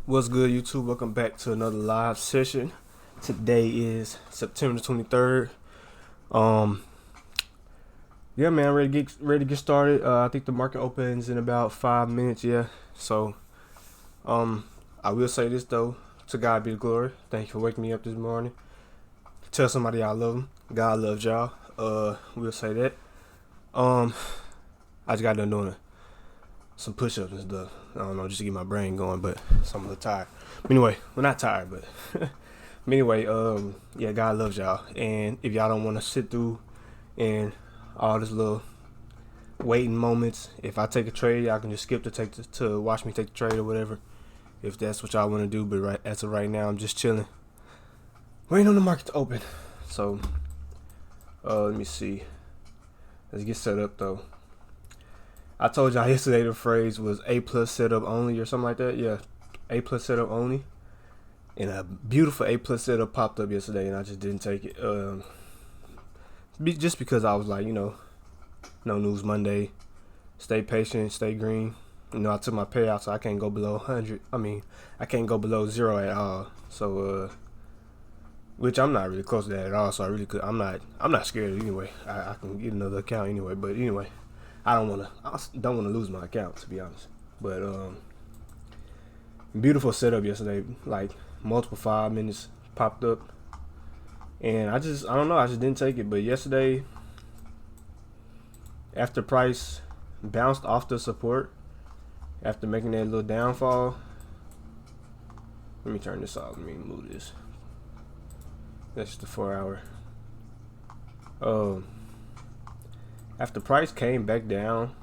What's good, YouTube? Welcome back to another live session. Today is September 23rd. Yeah, man, ready to get started. I think the market opens in about 5 minutes. Yeah, so I will say this though: to God be the glory. Thank you for waking me up this morning. Tell somebody I love them. God loves y'all. We'll say that. I just got done doing some push-ups and stuff. I don't know, just to get my brain going, but so I'm a little tired. But anyway, well, not tired, but but anyway, yeah, God loves y'all, and if y'all don't want to sit through and all this little waiting moments, if I take a trade, y'all can just skip to watch me take the trade or whatever, if that's what y'all want to do. But as of right now, I'm just chilling, waiting on the market to open. So, let me see. Let's get set up though. I told y'all yesterday the phrase was A plus setup only or something like that. Yeah, A plus setup only. And a beautiful A plus setup popped up yesterday, and I just didn't take it. Just because I was like, no news Monday. Stay patient, stay green. I took my payout, so I can't go below 100. I can't go below 0 at all. So, which I'm not really close to that at all. So I really could. I'm not scared anyway. I can get another account anyway. But anyway. I don't want to lose my account, to be honest. But beautiful setup yesterday, like multiple 5 minutes popped up, and I don't know, I just didn't take it. But yesterday, after price bounced off the support, after making that little downfall, let me turn this off. Let me move this. That's the 4 hour. After price came back down,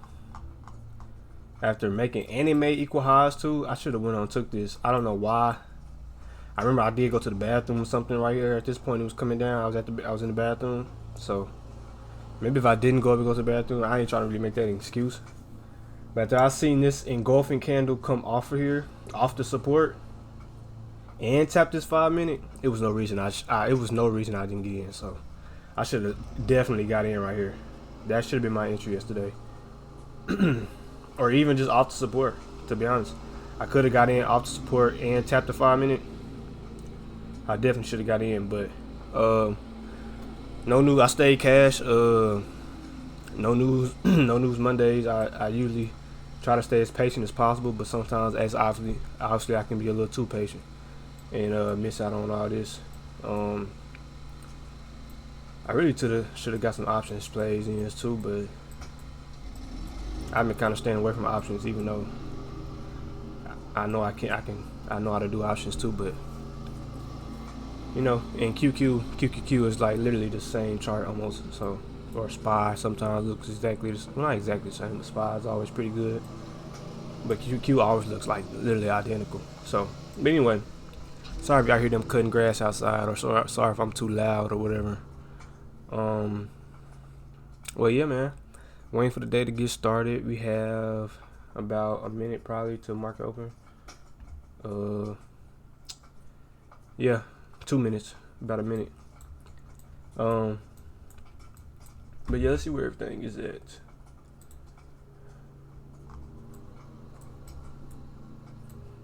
after making anime equal highs too, I should have went on and took this. I don't know why. I remember I did go to the bathroom or something right here. At this point, it was coming down. I was in the bathroom. So maybe if I didn't go to the bathroom, I ain't trying to really make that an excuse. But after I seen this engulfing candle come off of here, off the support, and tap this 5 minute, it was no reason I didn't get in. So I should have definitely got in right here. That should have been my entry yesterday. Or even just off the support, to be honest. I could have got in off the support and tapped the 5 minute. I definitely should have got in, but no news. I stayed cash. No news. No news Mondays. I usually try to stay as patient as possible, but sometimes, as obviously I can be a little too patient and miss out on all this. I really should have got some options plays in this too, but I've been kind of staying away from options, even though I know I know how to do options too. But and QQQ is like literally the same chart almost. So, or SPY sometimes looks not exactly the same. But SPY is always pretty good, but QQ always looks like literally identical. So, but anyway, sorry if y'all hear them cutting grass outside, or sorry if I'm too loud or whatever. Well, yeah, man. Waiting for the day to get started. We have about a minute probably to market open. Yeah, 2 minutes. About a minute. But yeah, let's see where everything is at.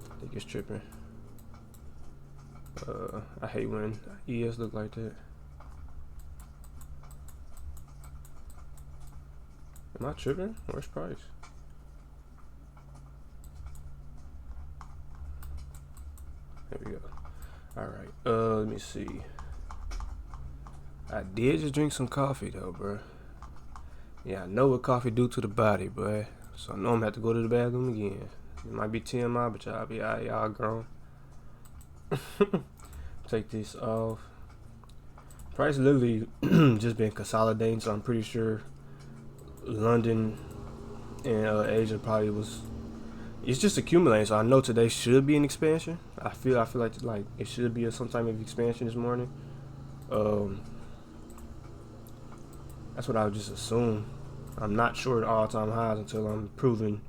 I think it's tripping. I hate when ES look like that. Am I tripping? Where's price? There we go. Alright, let me see. I did just drink some coffee though, bro. Yeah, I know what coffee do to the body, bro. So I know I'm gonna have to go to the bathroom again. It might be TMI, but y'all grown. Take this off. Price literally just been consolidating, so I'm pretty sure London and Asia probably was. It's just accumulating, so I know today should be an expansion. I feel like it should be some type of expansion this morning. That's what I would just assume. I'm not sure at all-time highs until I'm proven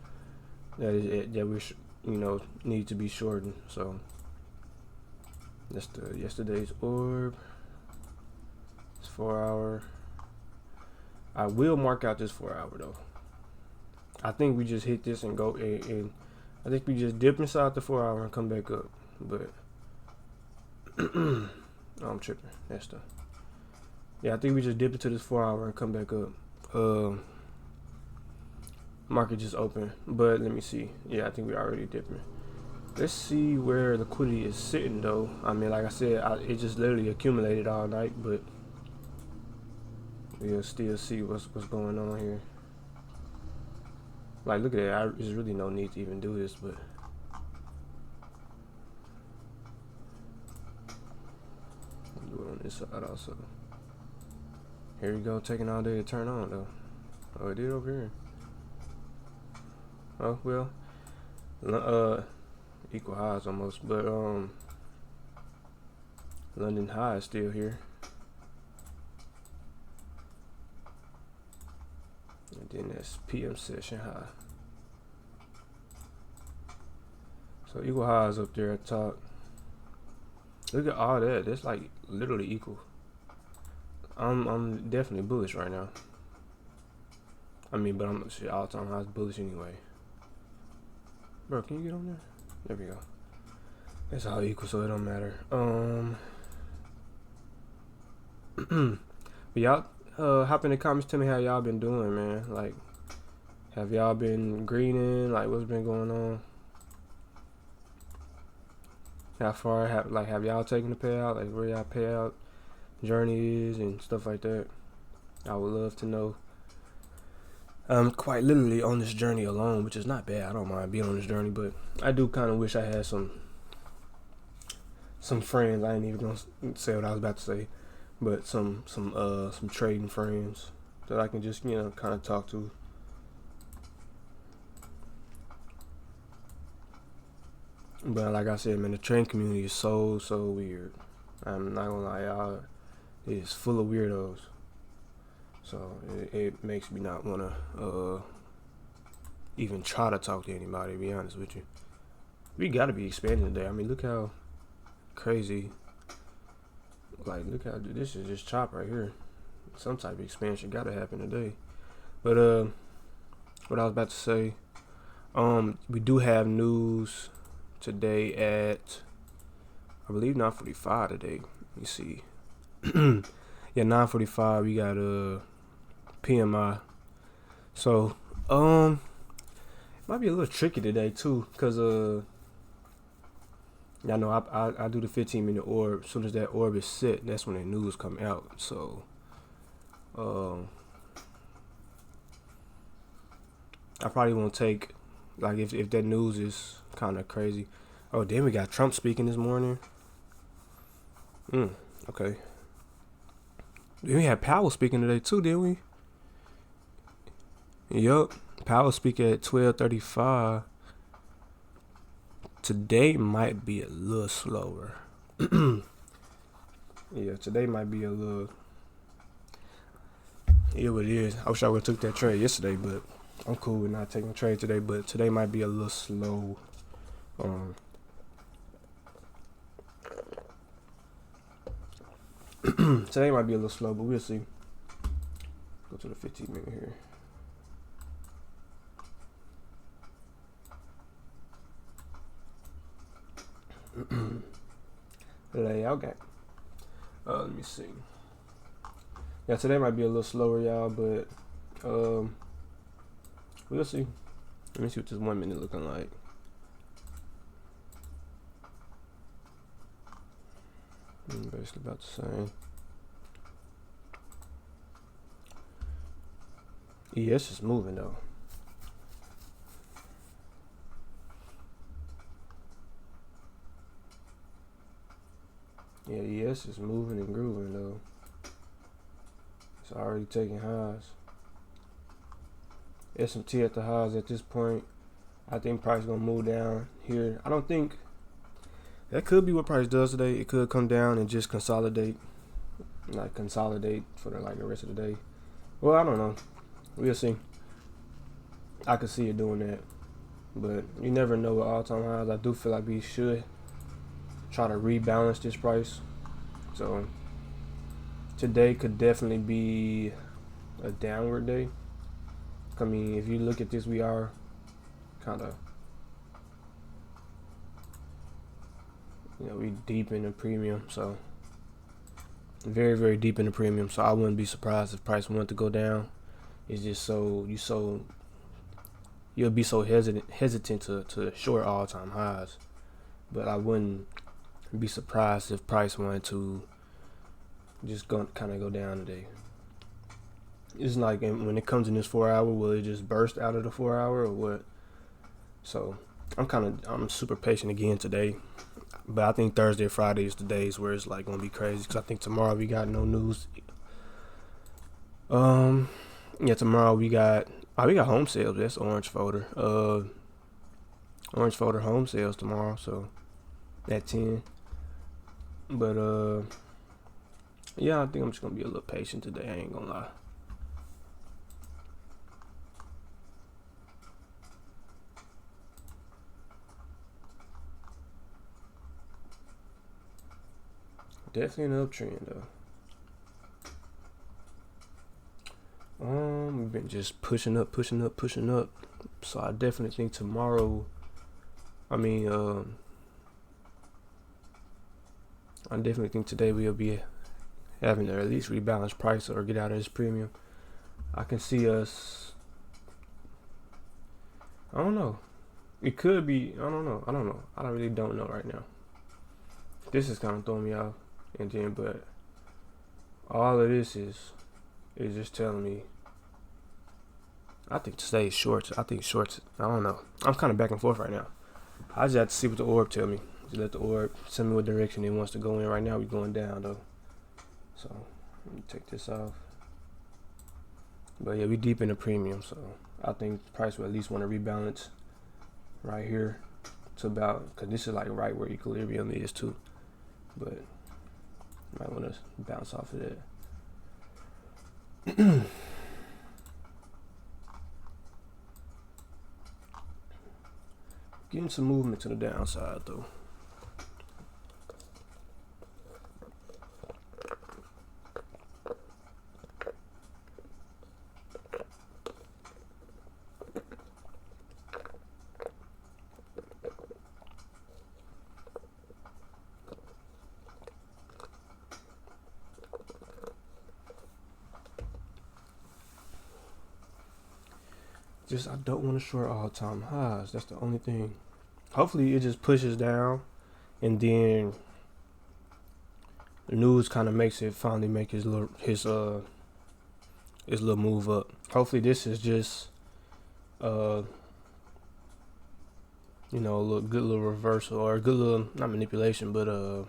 that we need to be shortened. So that's yesterday's orb. It's 4 hour. I will mark out this 4 hour though. I think we just hit this and go and I think we just dip inside the 4 hour and come back up. But oh, I'm tripping. That's the I think we just dip into this 4 hour and come back up. Market just open, but let me see. Yeah, I think we already dipping. Let's see where liquidity is sitting though. I mean, like I said, it just literally accumulated all night, but we'll still see what's going on here. Like, look at that. There's really no need to even do this, but I'll do it on this side also. Here we go, taking all day to turn on though. Oh, it did over here. Oh well, equal highs almost, but London high is still here. And then that's PM session high. So equal highs up there at top. Look at all that. That's like literally equal. I'm definitely bullish right now. I mean, but I'm all time highs bullish anyway. Bro, can you get on there? There we go. It's all equal, so it don't matter. But y'all hop in the comments, tell me how y'all been doing, man. Like, have y'all been greening? Like, what's been going on? How far have y'all taken the payout? Like, where y'all payout journey is and stuff like that. I would love to know. I'm quite literally on this journey alone, which is not bad. I don't mind being on this journey, but I do kind of wish I had some friends. I ain't even gonna say what I was about to say, but some trading friends that I can just kind of talk to. But like I said, man, the trading community is so weird. I'm not gonna lie, y'all. It is full of weirdos. So it makes me not wanna even try to talk to anybody, to be honest with you. We gotta be expanding today. I mean, look how crazy. Like, look how this is just chop right here. Some type of expansion gotta happen today. But what I was about to say, we do have news today at, I believe, 9:45 today. Let me see. Yeah, 9:45. We got PMI. So it might be a little tricky today too, cause y'all know I do the 15-minute orb. As soon as that orb is set, that's when the news come out. So I probably won't take, like, if that news is kind of crazy. Oh, then we got Trump speaking this morning. Okay. We had Powell speaking today too, didn't we? Yup. Powell speaking at 12:35. Today might be a little slower. Yeah, today might be a little. Yeah, what it is. I wish I would have took that trade yesterday, but I'm cool with not taking a trade today. But today might be a little slow. Today might be a little slow, but we'll see. Go to the 15-minute here. Layout game. Let me see. Yeah, today might be a little slower, y'all, but we'll see. Let me see what this 1 minute looking like. Basically about the same. ES is moving though. Yeah, ES is moving and grooving though. It's already taking highs. S&T at the highs at this point. I think price gonna move down here. I don't think that could be what price does today. It could come down and just consolidate, like consolidate for the rest of the day. Well, I don't know. We'll see. I could see it doing that, but you never know with all-time highs. I do feel like we should try to rebalance this price. So today could definitely be a downward day. I mean, if you look at this, we are kind of You know, we deep in the premium, so very, very deep in the premium. So I wouldn't be surprised if price wanted to go down. It's just you'll be so hesitant to short all time highs. But I wouldn't be surprised if price wanted to just kind of go down today. It's like when it comes in this 4 hour, will it just burst out of the 4 hour or what? So I'm super patient again today. But I think Thursday, Friday is the days where it's like gonna be crazy, because I think tomorrow we got no news. Yeah, tomorrow we got home sales. That's orange folder. Orange folder home sales tomorrow. So at 10. But yeah, I think I'm just gonna be a little patient today. I ain't gonna lie. Definitely an uptrend though. We've been just pushing up. So I definitely think tomorrow. I definitely think today we'll be having to at least rebalance price or get out of this premium. I can see us. I don't know. It could be. I don't know. I really don't know right now. This is kind of throwing me off. And then, but all of this is just telling me. I think today is shorts. I think shorts. I don't know. I'm kind of back and forth right now. I just have to see what the orb tell me. Just let the orb tell me what direction it wants to go in. Right now we're going down though. So let me take this off. But yeah, we deep in the premium. So I think the price will at least want to rebalance right here to about, because this is like right where equilibrium is too. But might want to bounce off of that. Getting some movement to the downside though. Just I don't want to short all-time highs. That's the only thing. Hopefully it just pushes down, and then the news kind of makes it finally make his little move up. Hopefully this is just a good little reversal, or a good little, not manipulation, but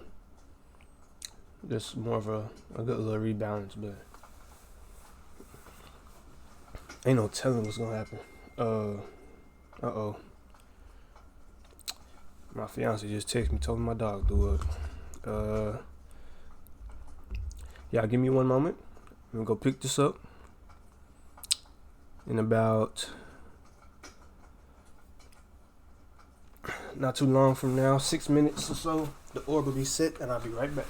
just more of a good little rebalance. But ain't no telling what's gonna happen. Uh-oh. My fiance just texted me, told me my dog threw up. Yeah, give me one moment. I'm gonna go pick this up. In about not too long from now, 6 minutes or so, the orb will be set, and I'll be right back.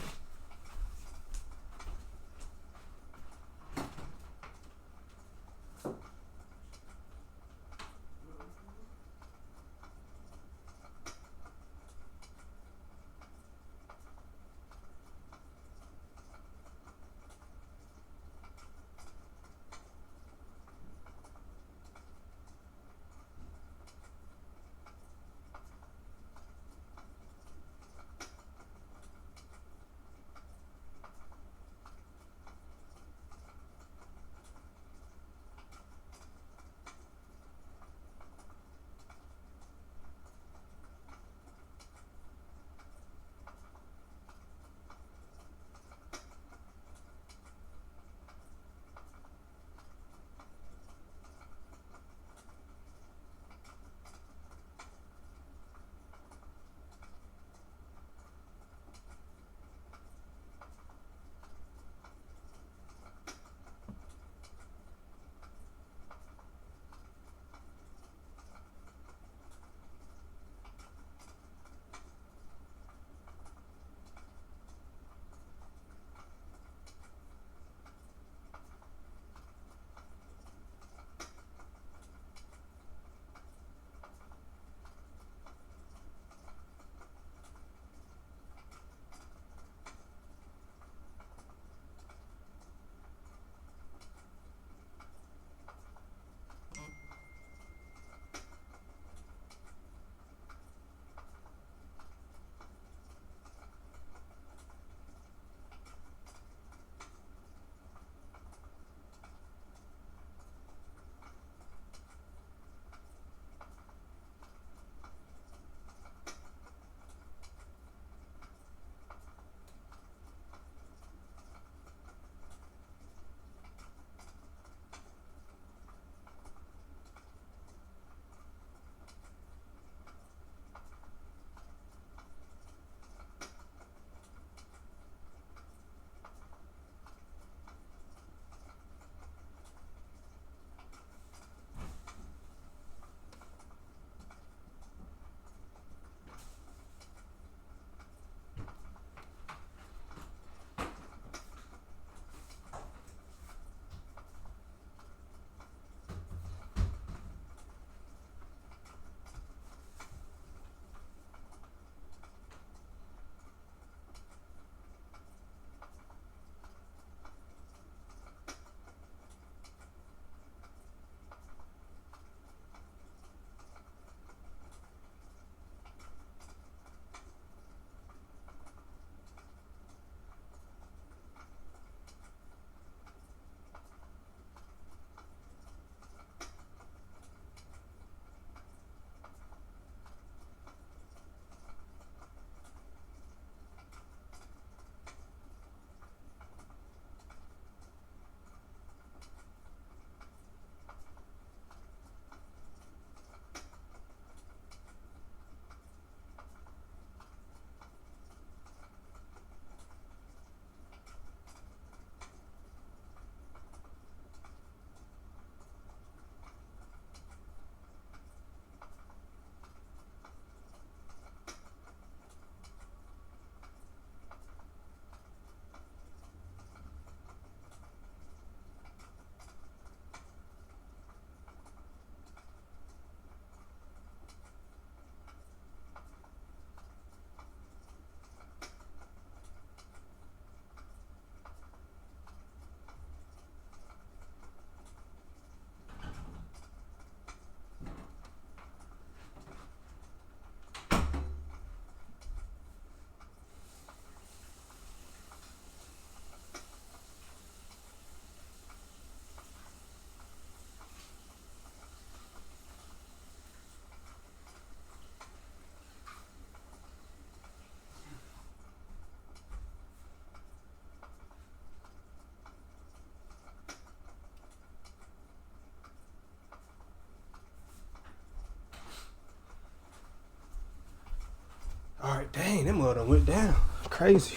All right, dang, that mud done went down. Crazy.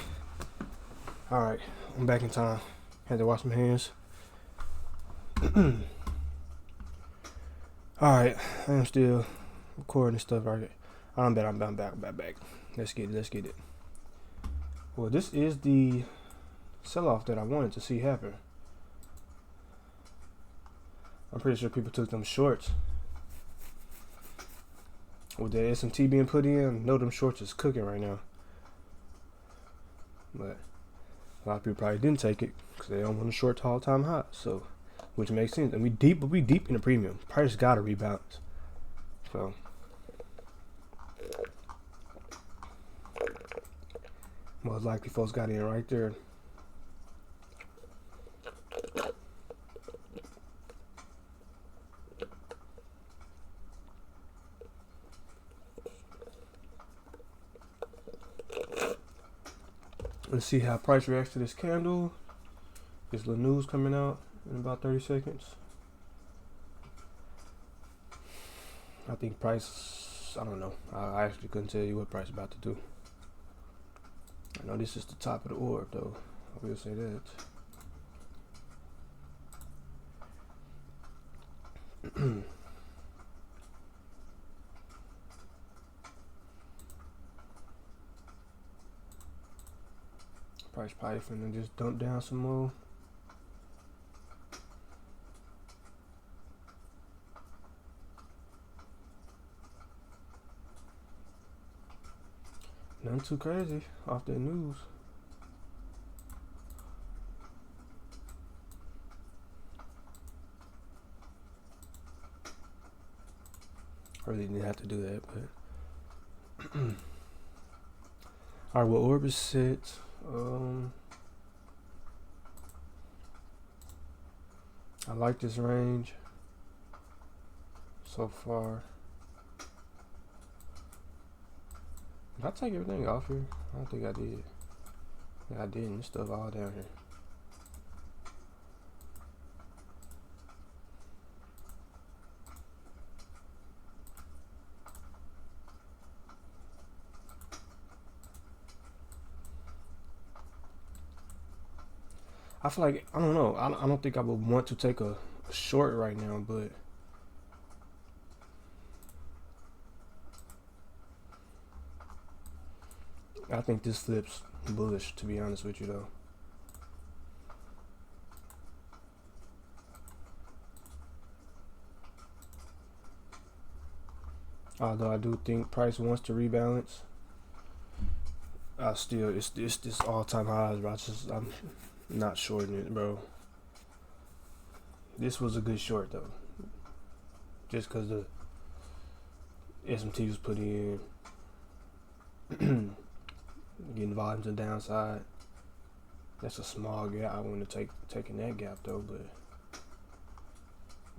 All right, I'm back in time. Had to wash my hands. All right, I am still recording stuff right. I'm back. Let's get it. Well, this is the sell-off that I wanted to see happen. I'm pretty sure people took them shorts. With the SMT being put in, know them shorts is cooking right now. But a lot of people probably didn't take it because they don't want a short to all-time high. So, which makes sense. And we deep in the premium. Price gotta rebalance. So, most likely folks got in right there. Let's see how price reacts to this candle. There's little news coming out in about 30 seconds. I think price, I don't know. I actually couldn't tell you what price is about to do. I know this is the top of the orb though. I will say that. Price probably finna just dump down some more. Nothing too crazy off that news. I really didn't have to do that, but alright, well, orb is set. I like this range so far. Did I take everything off here? I don't think I did. Yeah, I didn't. This stuff all down here. I feel like, I don't know. I don't think I would want to take a short right now, but I think this flips bullish, to be honest with you, though. Although I do think price wants to rebalance, I still it's this all-time highs, bro. I'm not shorting it, bro. This was a good short though, just because the SMT was put in, getting volumes on the downside. That's a small gap. I wouldn't have taken that gap though, but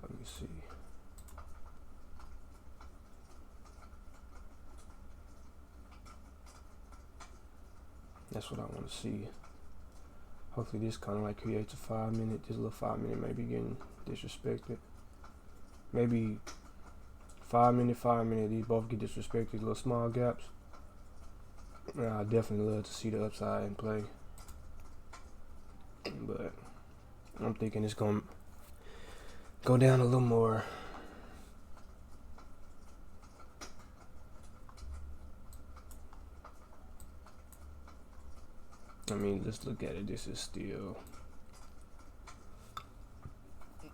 let me see. That's what I want to see. Hopefully this kind of like creates a 5 minute. This little 5 minute may be getting disrespected. Maybe 5 minute. These both get disrespected. Little small gaps. I definitely love to see the upside in play, but I'm thinking it's gonna go down a little more. I mean, let's look at it. This is still,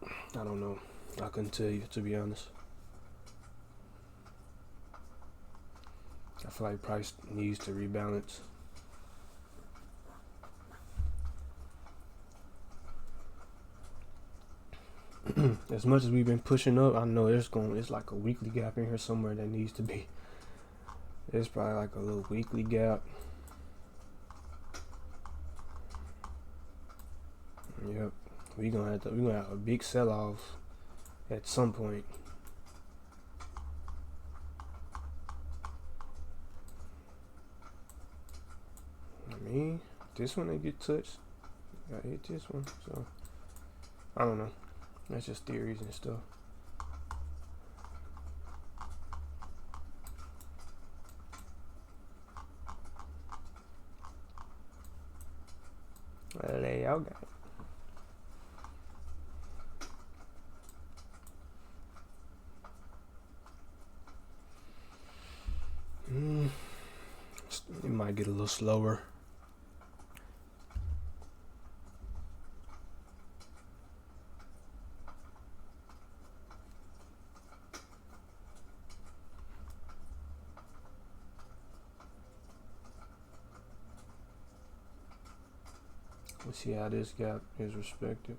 I don't know. I couldn't tell you, to be honest. I feel like price needs to rebalance. As much as we've been pushing up, I know it's like a weekly gap in here somewhere that needs to be. There's probably like a little weekly gap. Yep, we're gonna have a big sell-off at some point. I mean, this one didn't get touched. I hit this one, so I don't know. That's just theories and stuff. Y'all got it. It might get a little slower. Let's see how this gap is respected.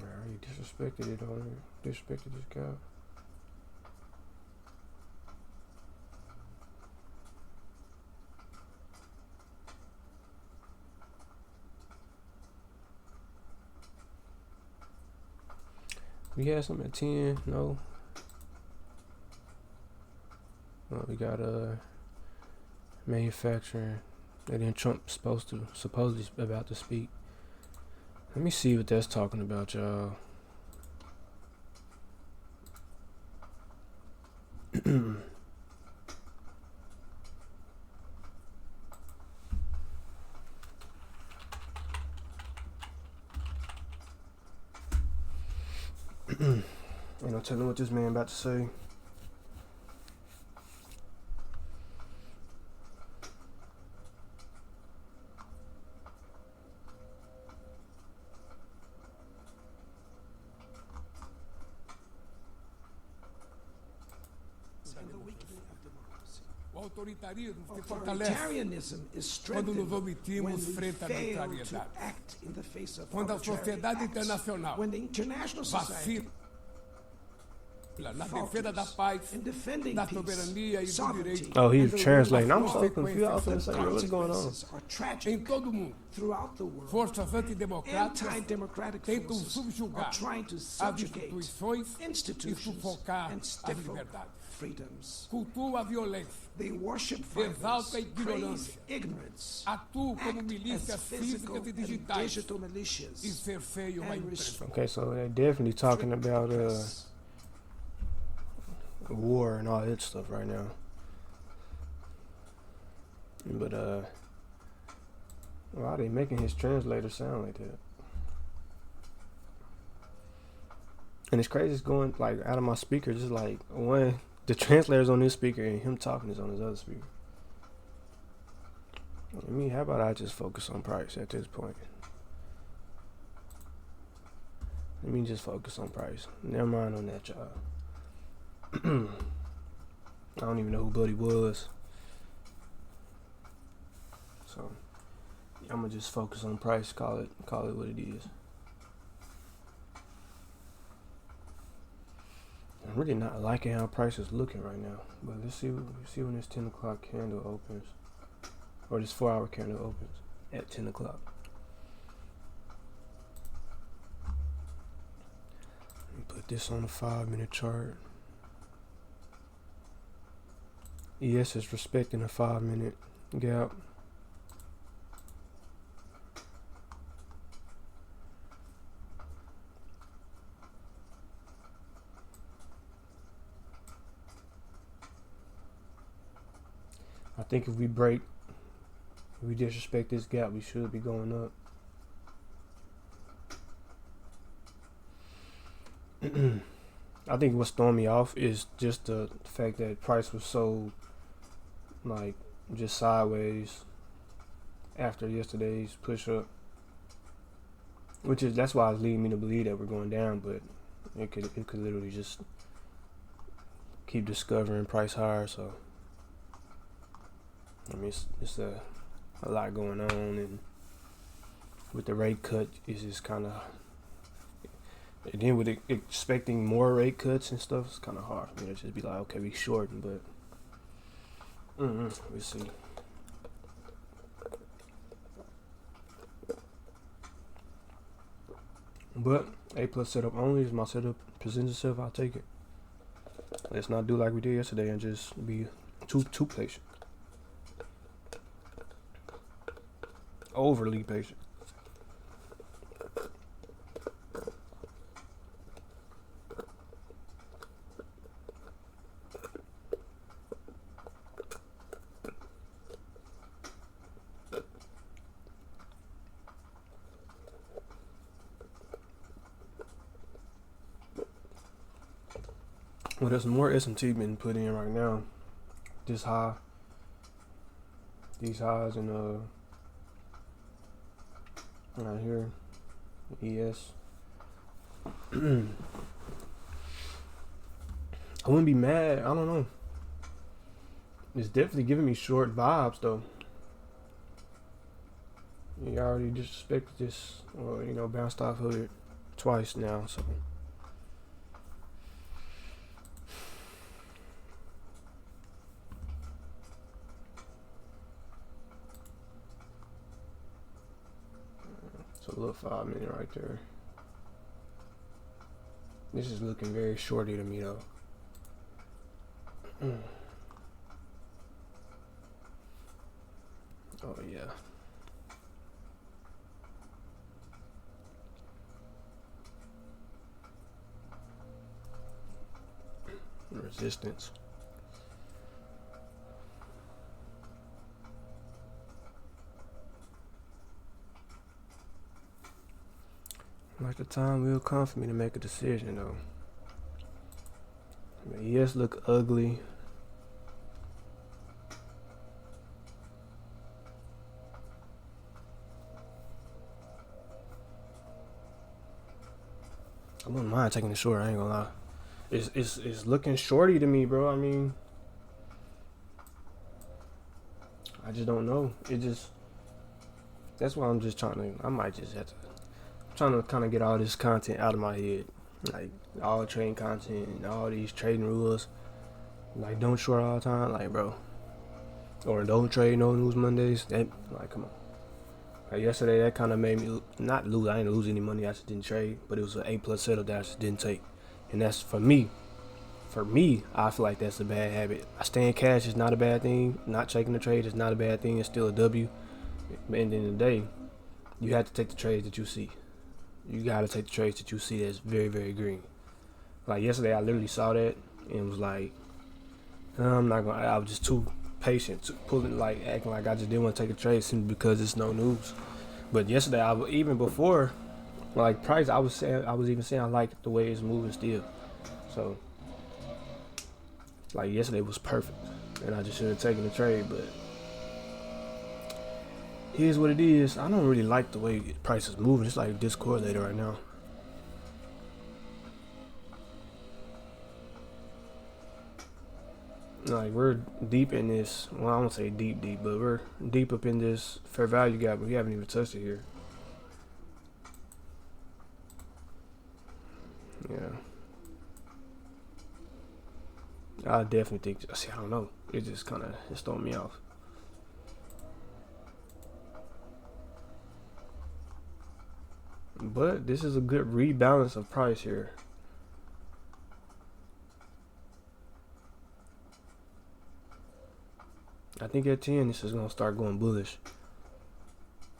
Alright, disrespected it on here. Disrespected this gap. We had something at 10, no. Well, we got manufacturing, and then Trump supposedly about to speak. Let me see what that's talking about, y'all. Ain't no telling what this man about to say. O autoritarismo se fortalece quando nos omitimos frente à arbitrariedade. Quando a sociedade internacional vacila na defesa da paz, da soberania e do direito. Oh, he's translating. I'm so confused. I was gonna say, what's going on? Em todo o mundo, forças antidemocráticas tentam subjugar as instituições e sufocar a liberdade. Cultuam a violência, exaltam a ignorância, atuam como milícias físicas e digitais e cerceiam a imprensa. Okay, so they're definitely talking about war and all that stuff right now. But why are they making his translator sound like that? And it's crazy, it's going like out of my speaker, just like one, the translator's on this speaker and him talking is on his other speaker. I mean, how about I just focus on price at this point? Let me just focus on price. Never mind on that, y'all. I don't even know who Buddy was. So I'm gonna just focus on price, call it what it is. I'm really not liking how price is looking right now. But let's see when this 10 o'clock candle opens. Or this 4-hour candle opens at 10 o'clock. Let me put this on the 5-minute chart. ES is respecting a 5-minute gap. I think if we disrespect this gap, we should be going up. I think what's throwing me off is just the fact that price was so like just sideways after yesterday's push up, that's why it's leading me to believe that we're going down, but it could literally just keep discovering price higher. So I mean, it's a lot going on, and with the rate cut, it's just kind of, and then with expecting more rate cuts and stuff, it's kind of hard for me to just be like, okay, we shorten, but we'll see. But A+ setup only is my setup. Presents itself, I'll take it. Let's not do like we did yesterday and just be too patient. Overly patient. Well, there's more S&T being put in right now. This high, these highs, and right here, ES. I wouldn't be mad. I don't know. It's definitely giving me short vibes though. You already disrespected this, or bounced off of it twice now, so. So a little 5 minute right there. This is looking very shorty to me though. Oh yeah. Resistance. Like the time will come for me to make a decision though. Yes, look ugly. I wouldn't mind taking the short, I ain't gonna lie. It's looking shorty to me, bro. I mean, I just don't know. That's why I'm just I might just have to, trying to kind of get all this content out of my head. Like, all trading content and all these trading rules. Like, don't short all the time. Like, bro. Or don't trade no news Mondays. That, like, come on. Like, yesterday, that kind of made me not lose. I didn't lose any money. I just didn't trade. But it was an A+ setup that I just didn't take. And that's for me. For me, I feel like that's a bad habit. I stay in cash is not a bad thing. Not checking the trade is not a bad thing. It's still a W. But at the end of the day, you have to take the trades that you see. You gotta take the trades that you see that's very, very green. Like yesterday, I literally saw that and was like, I'm not gonna. I was just too patient, pulling, like acting like I just didn't want to take a trade simply because it's no news. But yesterday, even before, like price, I was even saying I like the way it's moving still. So, like yesterday was perfect, and I just should have taken the trade. But here's what it is. I don't really like the way price is moving. It's like discorrelated right now. Like, we're deep in this. Well, I won't say deep, but we're deep up in this fair value gap. But we haven't even touched it here. Yeah. I definitely think. See, I don't know. It just kind of it's throwing me off. But this is a good rebalance of price here. I think at 10, this is going to start going bullish.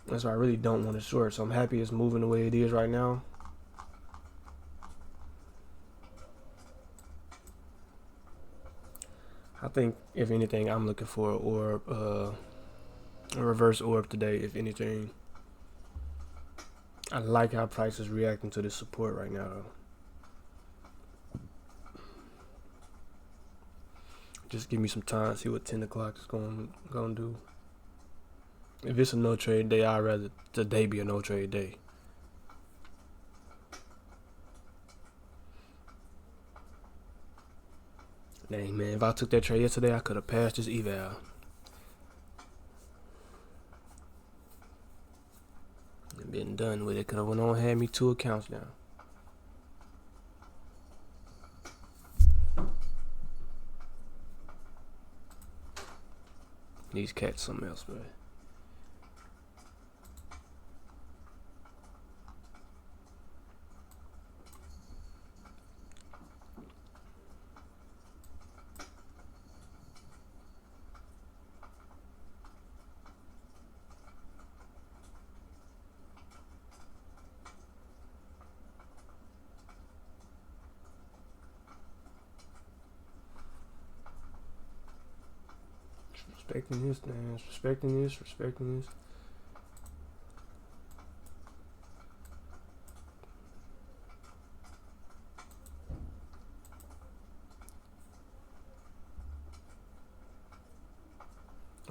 That's why I really don't want to short. So I'm happy it's moving the way it is right now. I think, if anything, I'm looking for a orb, a reverse orb today, if anything. I like how price is reacting to this support right now. Just give me some time, see what 10 o'clock is going to do. If it's a no trade day, I'd rather today be a no trade day. Dang, man, if I took that trade yesterday, I could have passed this eval. And been done with it. Could have went on and had me 2 accounts now. These cats something else, man. Respecting this, man. Respecting this. Respecting this.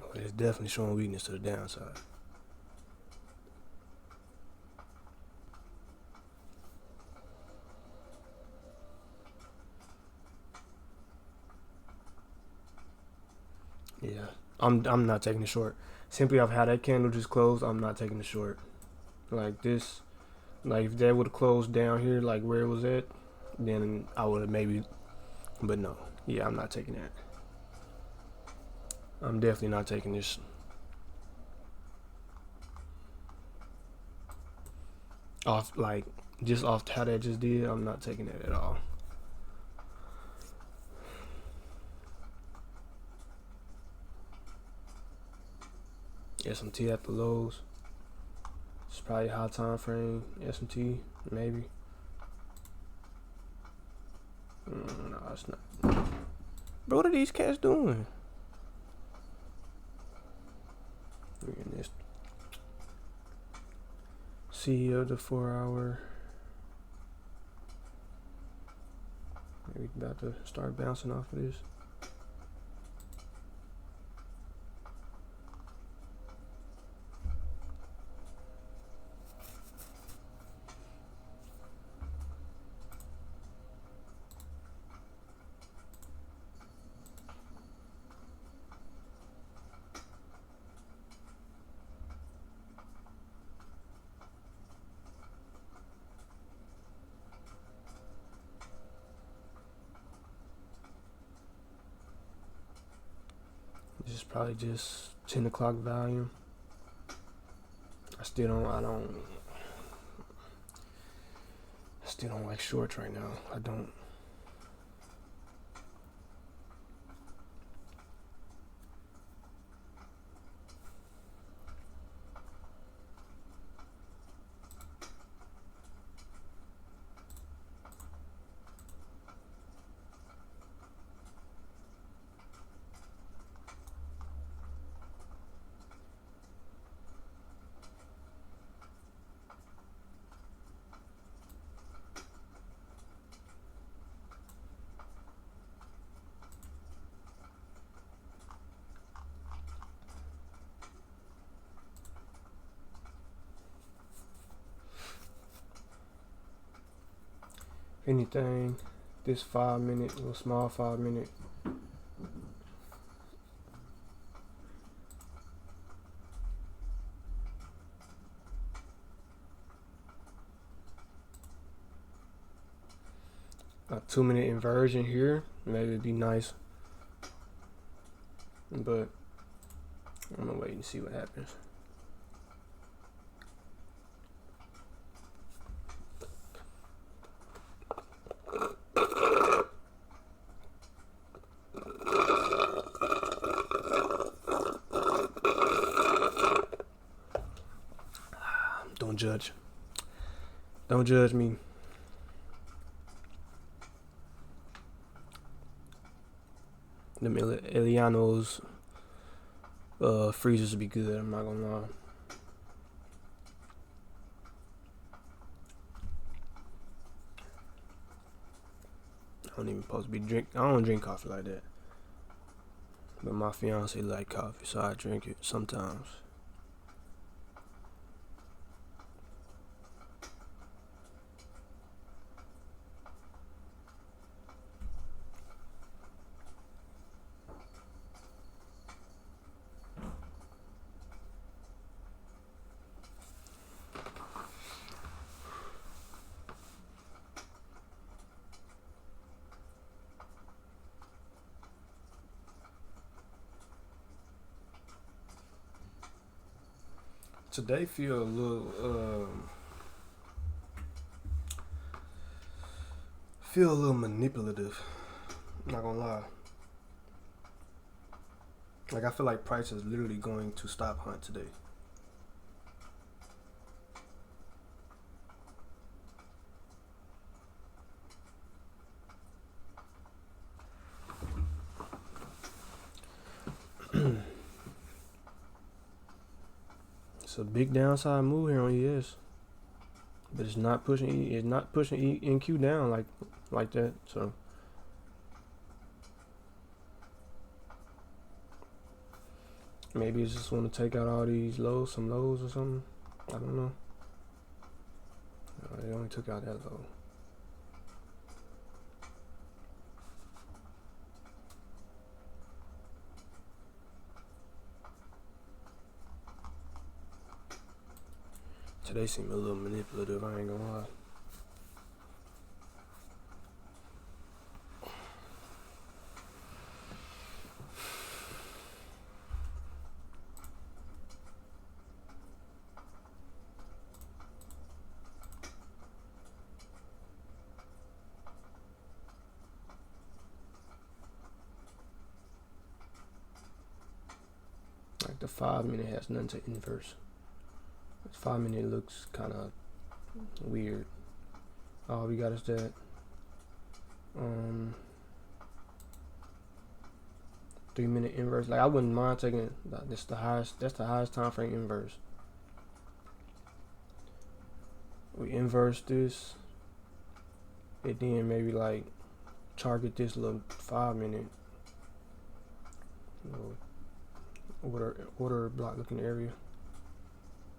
Oh, it's definitely showing weakness to the downside. Yeah, I'm not taking the short. Simply off how that candle just closed, I'm not taking the short. Like this, like if that would have closed down here, like where it was at, then I would have maybe. But no, yeah, I'm not taking that. I'm definitely not taking this. Off like just off how that just did, I'm not taking that at all. SMT at the lows. It's probably a high time frame. SMT maybe. No, it's not. Bro, what are these cats doing? We're in this. CEO the 4 hour. Maybe about to start bouncing off of this. This is probably just 10 o'clock volume. I still don't like shorts right now. I don't. If anything, this 5 minute, little small 5 minute. A 2 minute inversion here, maybe it'd be nice. But I'm gonna wait and see what happens. Don't judge. Don't judge me. The Eliano's freezers would be good, I'm not gonna lie. I don't even supposed to be I don't drink coffee like that. But my fiance like coffee, so I drink it sometimes. Today feel a little manipulative. I'm not gonna lie. Like I feel like price is literally going to stop hunt today. It's a big downside move here on ES, but it's not pushing NQ down like that. So maybe it's just want to take out all these lows, some lows or something. I don't know. No, they only took out that low. Today seemed a little manipulative, I ain't gonna lie. Like the 5 minute has nothing to inverse. This 5 minute looks kind of weird. All we got is that 3 minute inverse. Like I wouldn't mind taking it. That's the highest time frame inverse. We inverse this, and then maybe like target this little 5 minute order block looking area.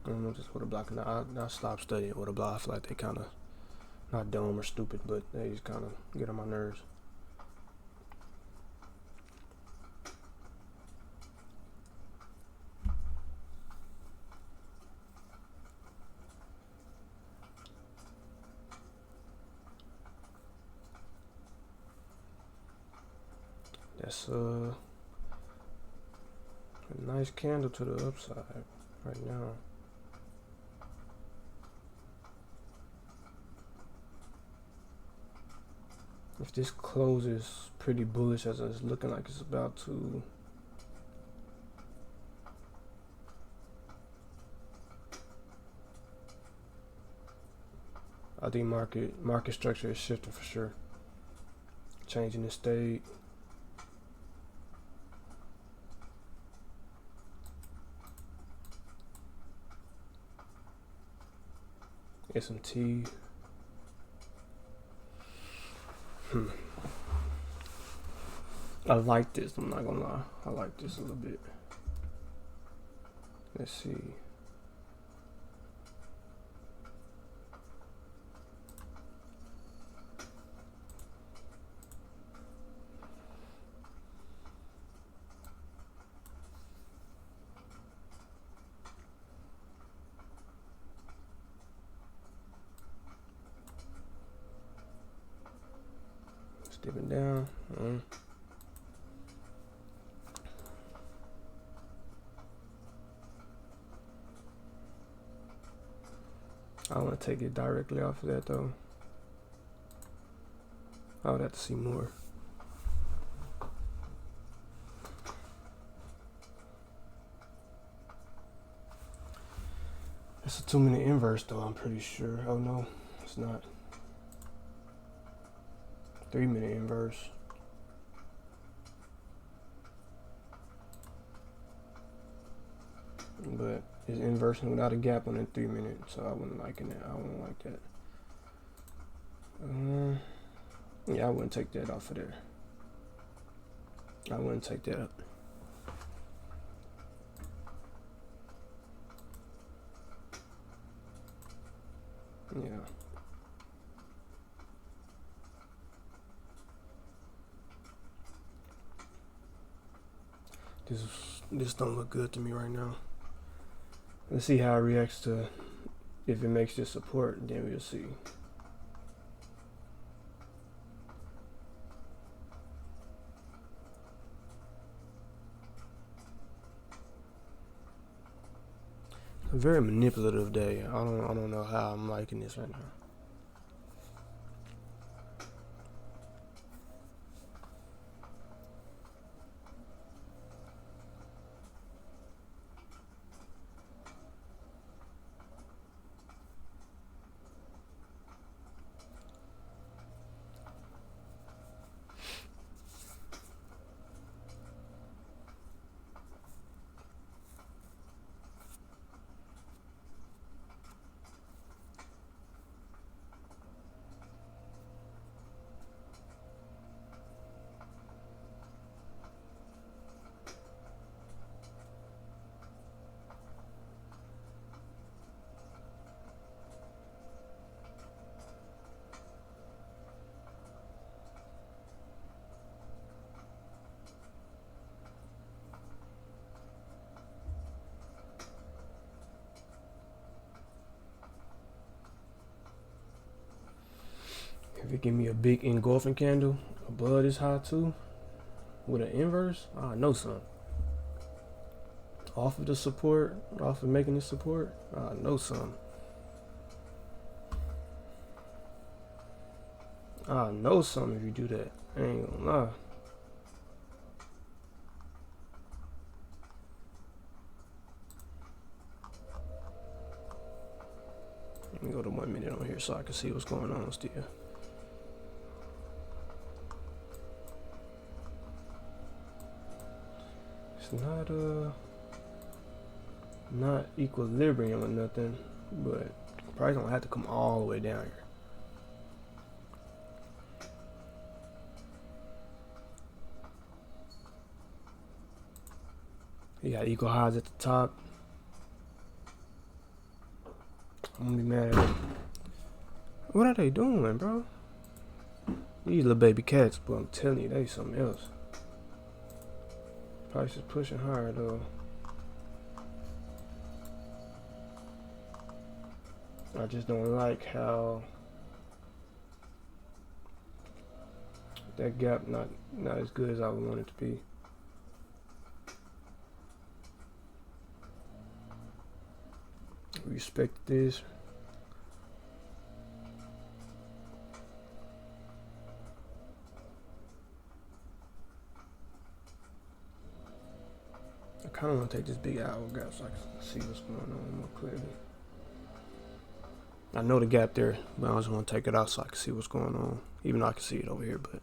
I don't know, just order block. And I stopped studying order block. I feel like they kind of not dumb or stupid, but they just kind of get on my nerves. That's a nice candle to the upside right now. If this closes pretty bullish as it's looking like it's about to, I think market structure is shifting for sure. Changing the state. SMT. I like this, I'm not gonna lie. I like this a little bit. Let's see. Stepping down. I want to take it directly off of that though. I would have to see more. It's a 2 minute inverse though, I'm pretty sure. Oh no, it's not. 3 minute inverse. But it's inversing without a gap on that 3 minute, so I wouldn't like it. I wouldn't like that. Yeah, I wouldn't take that off of there. I wouldn't take that up. Yeah. This don't look good to me right now. Let's see how it reacts to, if it makes this support, then we'll see. A very manipulative day. I don't know how I'm liking this right now. If it give me a big engulfing candle above this high too, with an inverse, I know something. Off of the support, off of making this support, I know something. I know something if you do that. I ain't gonna lie. Let me go to 1 minute on here so I can see what's going on still. It's not equilibrium or nothing, but probably gonna have to come all the way down here. You got equal highs at the top. I'm gonna be mad at them. What are they doing, bro? These little baby cats, but I'm telling you, they something else. Price is pushing hard though. I just don't like how that gap not as good as I would want it to be. Respect this. I kind of want to take this big hour gap so I can see what's going on more clearly. I know the gap there, but I just want to take it out so I can see what's going on. Even though I can see it over here, but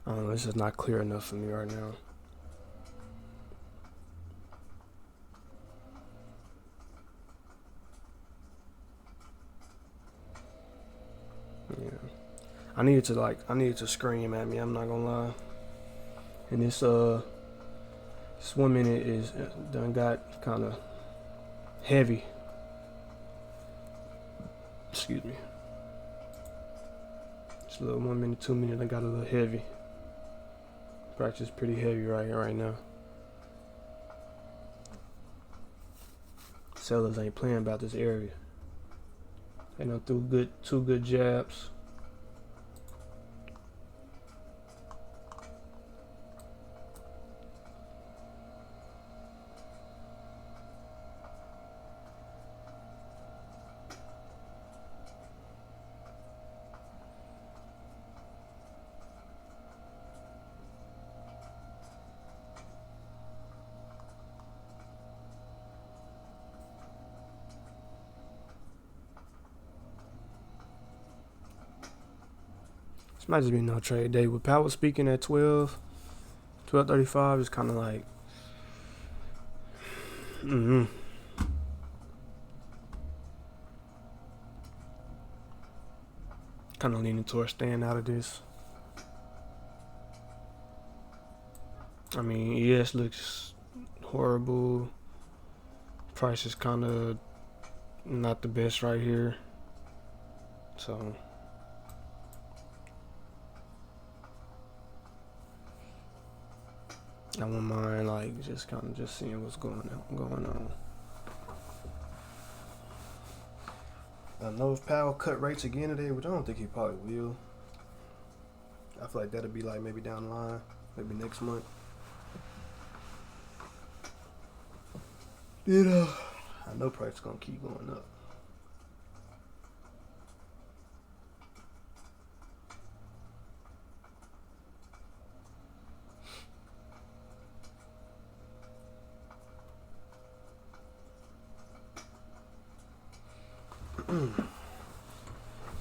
I don't know, this is not clear enough for me right now. Yeah. I needed to scream at me, I'm not gonna lie. And this 1 minute is done got kinda heavy. Excuse me. This little 1 minute, 2 minute, I got a little heavy. Price is pretty heavy right here, right now. Sellers ain't playing about this area. They done threw two good jabs. This might just be no trade day. With Powell speaking at 12:35, it's kind of like, kind of leaning towards staying out of this. I mean, ES looks horrible. Price is kind of not the best right here. So I wouldn't mind like just kind of just seeing what's going on. I know if Powell cut rates again today, which I don't think he probably will. I feel like that'll be like maybe down the line, maybe next month. You know, I know price is gonna keep going up.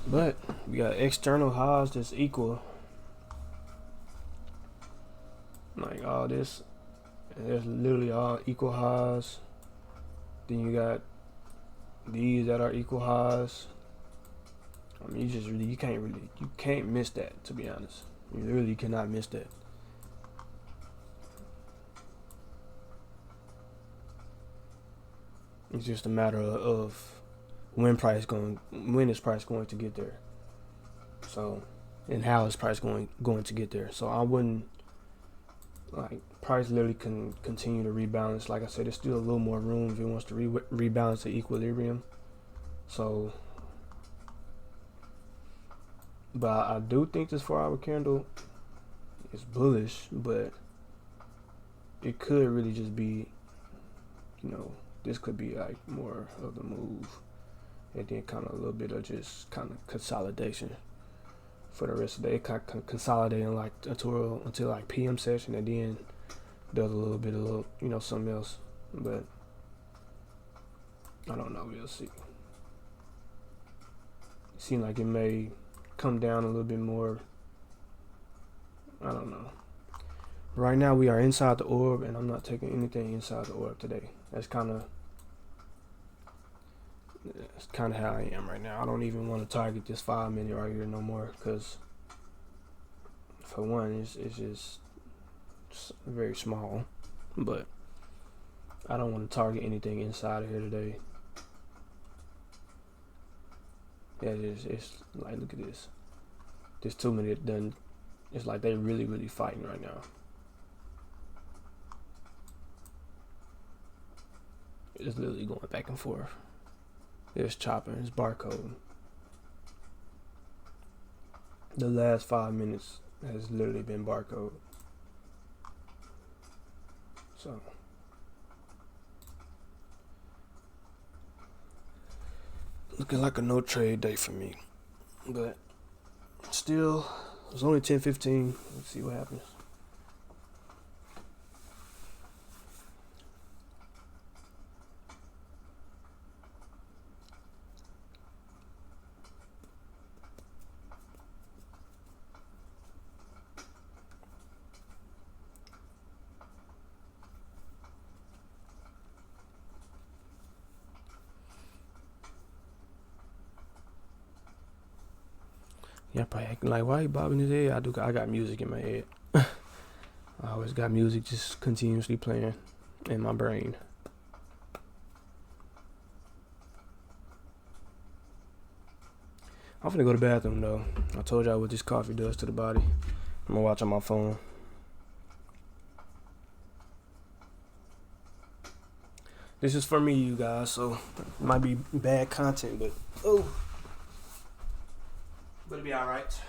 But we got external highs that's equal. Like all this, there's literally all equal highs. Then you got these that are equal highs. I mean, you can't miss that, to be honest. You really cannot miss that. It's just a matter of when is price going to get there. So, and how is price going to get there. So I wouldn't like price literally can continue to rebalance. Like I said, there's still a little more room if it wants to rebalance to equilibrium. So, but I do think this 4-hour candle is bullish, but it could really just be, this could be like more of the move, and then kind of a little bit of just kind of consolidation for the rest of the day. Kind of consolidating like until like PM session, and then does a little bit of something else. But I don't know. We'll see. It seems like it may come down a little bit more. I don't know. Right now we are inside the orb, and I'm not taking anything inside the orb today. That's kind of how I am right now. I don't even want to target this 5 minute right here no more, because for one, it's just very small. But I don't want to target anything inside of here today. Yeah, it's like, look at this. There's too many done. It's like they're really, really fighting right now. It's literally going back and forth. There's chopper, it's barcode. The last 5 minutes has literally been barcode. So looking like a no trade day for me. But still, it's only 10:15. Let's see what happens. Yeah, probably acting like, why you bobbing his head? I got music in my head. I always got music just continuously playing in my brain. I'm finna go to the bathroom though. I told y'all what this coffee does to the body. I'm gonna watch on my phone. This is for me, you guys, so it might be bad content, but it'll be alright.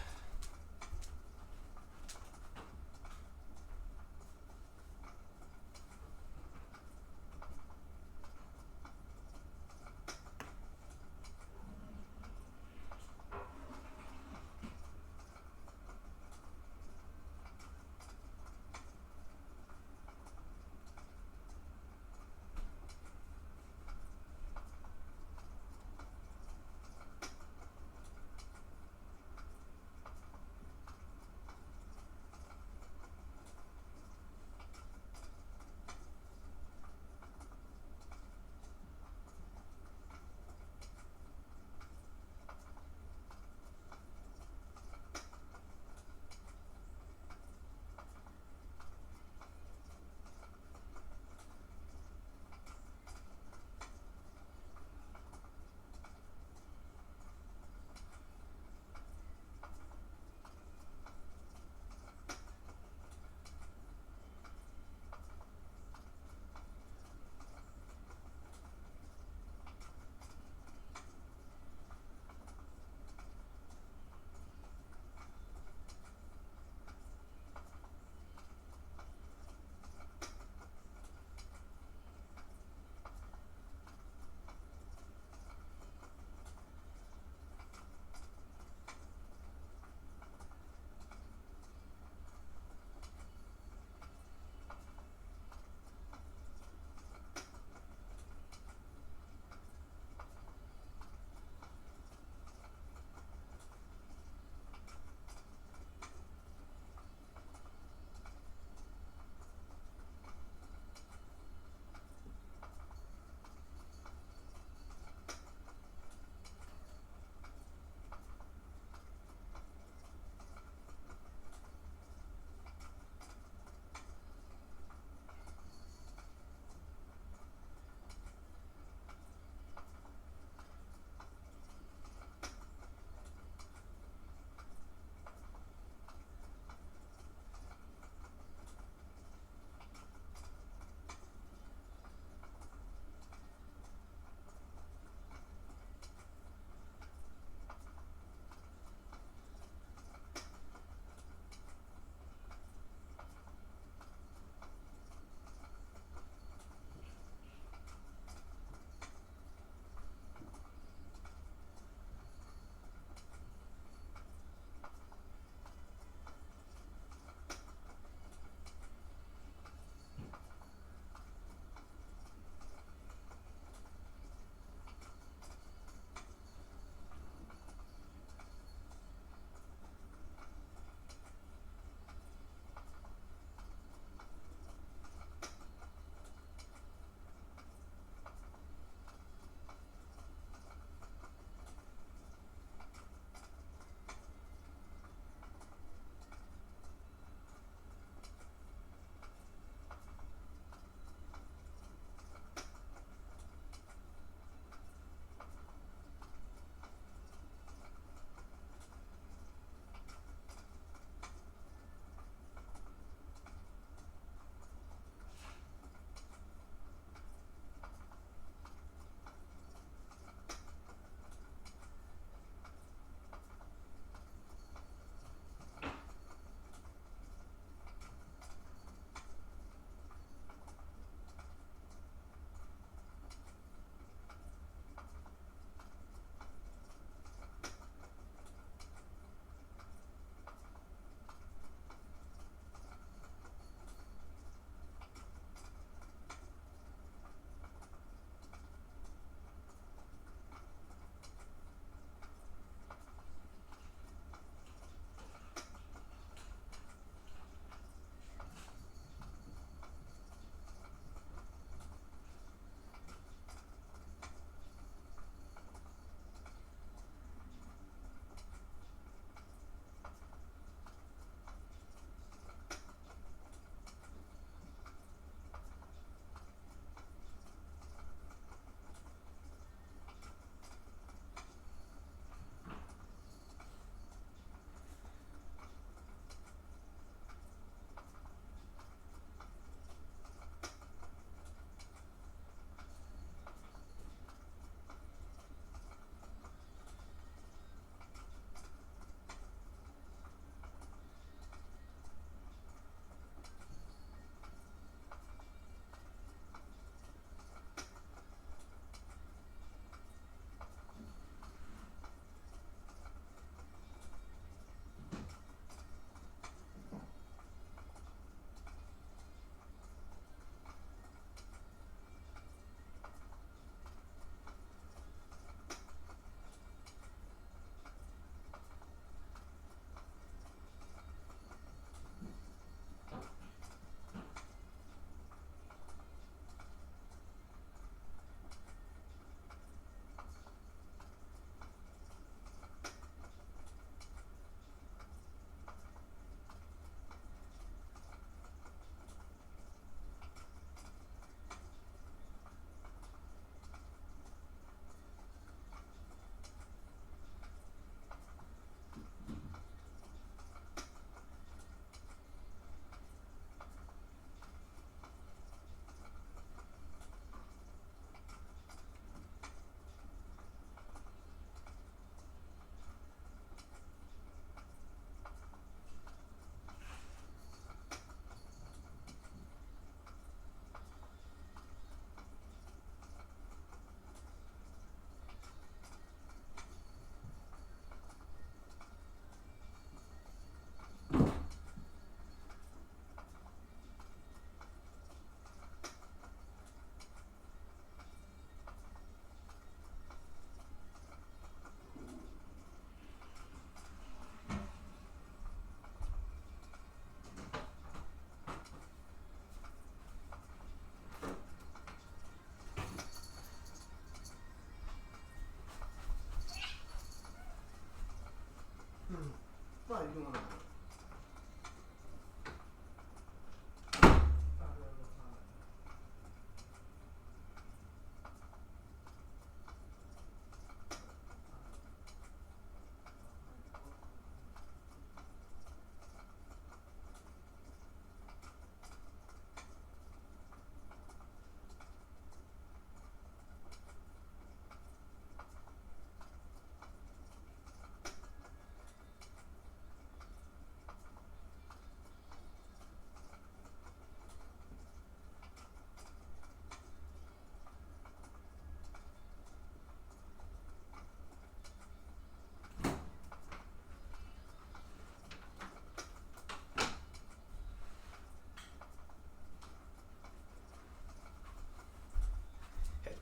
doing that?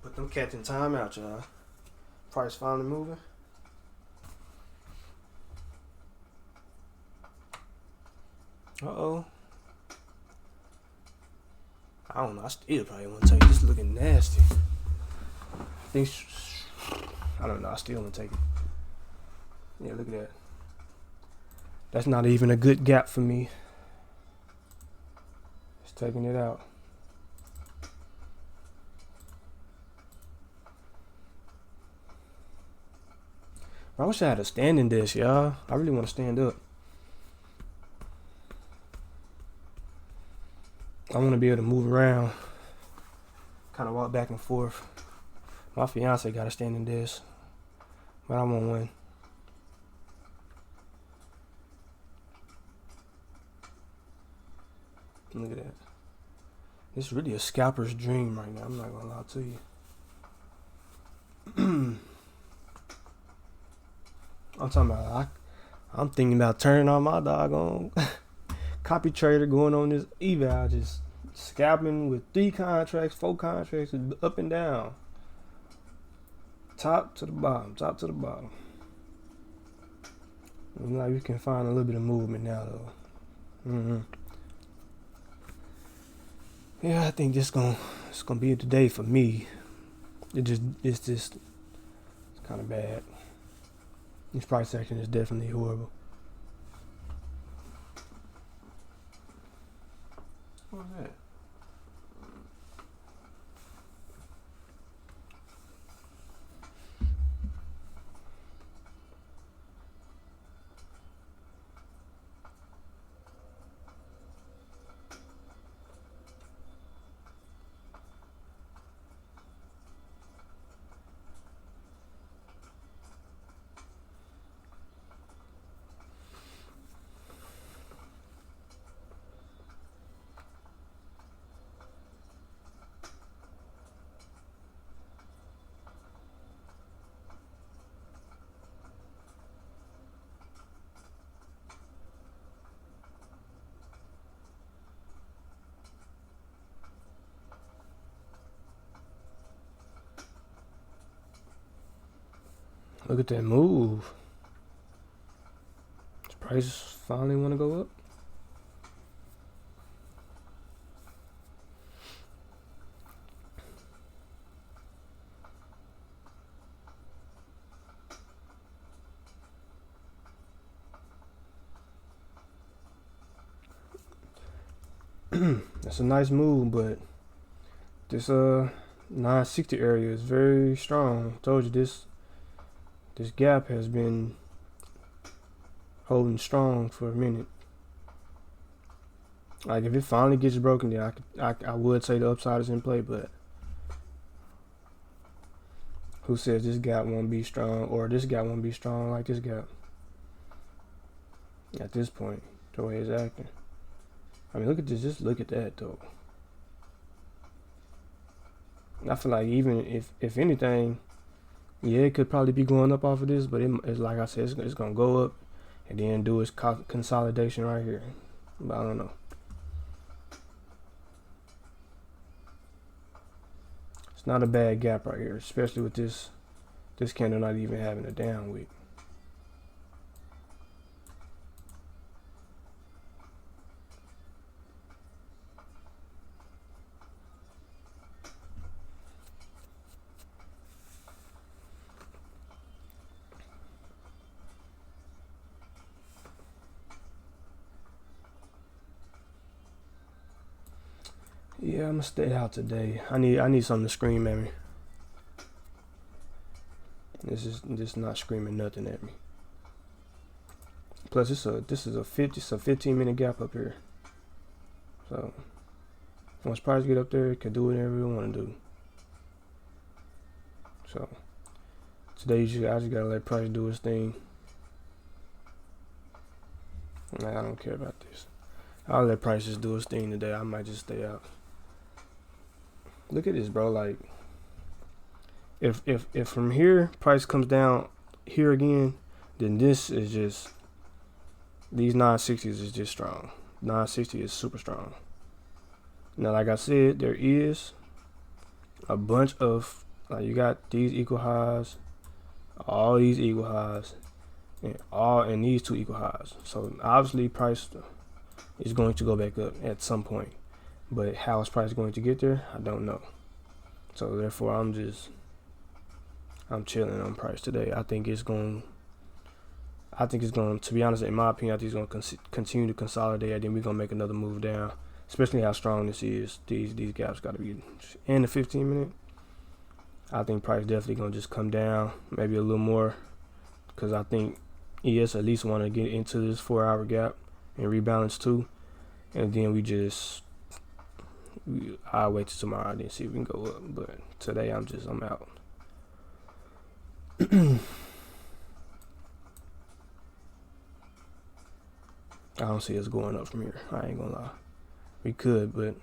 Put them cats in timeout, y'all. Price finally moving. Uh-oh. I don't know. I still probably want to take it. This looking nasty. I don't know. I still want to take it. Yeah, look at that. That's not even a good gap for me. It's taking it out. I wish I had a standing desk, y'all. I really want to stand up. I want to be able to move around, kind of walk back and forth. My fiance got a standing desk, but I want one. Look at that. It's really a scalper's dream right now. I'm not gonna lie to you. I'm talking about. I'm thinking about turning on my doggone copy trader, going on this eval, just scalping with 3 contracts, 4 contracts, up and down, top to the bottom, top to the bottom. Like you can find a little bit of movement now, though. Yeah, I think it's gonna be the day for me. It's just kind of bad. This price action is definitely horrible. What was that? Look at that move. This price finally want to go up. That's a nice move, but this 960 area is very strong. I told you this gap has been holding strong for a minute. Like if it finally gets broken, then I would say the upside is in play, but who says this gap won't be strong, or this gap won't be strong like this gap? At this point, the way it's acting. I mean, look at this. Just look at that, though. I feel like even if anything, yeah, it could probably be going up off of this, but it's like I said, it's gonna go up and then do its consolidation right here. But I don't know. It's not a bad gap right here, especially with this candle not even having a down week. Yeah, I'm gonna stay out today. I need something to scream at me. This is just not screaming nothing at me. Plus, it's a 15-minute gap up here. So once price get up there, it can do whatever we want to do. So today, I just gotta let price do its thing. Nah, I don't care about this. I'll let prices do its thing today. I might just stay out. Look at this, bro. Like, if from here price comes down here again, then this is just, these 960s is just strong. 960 is super strong. Now, like I said, there is a bunch of, like, you got these equal highs, all these equal highs, and these two equal highs. So obviously price is going to go back up at some point, but how is price going to get there? I don't know. So therefore, I'm chilling on price today. I think it's going, to be honest, in my opinion, I think it's going to continue to consolidate, and then we're going to make another move down, especially how strong this is. These gaps got to be in the 15-minute. I think price definitely going to just come down, maybe a little more, because I think ES at least want to get into this 4-hour gap and rebalance too. And then I'll wait till tomorrow and then see if we can go up. But today I'm out. I don't see us going up from here. I ain't gonna lie. We could, but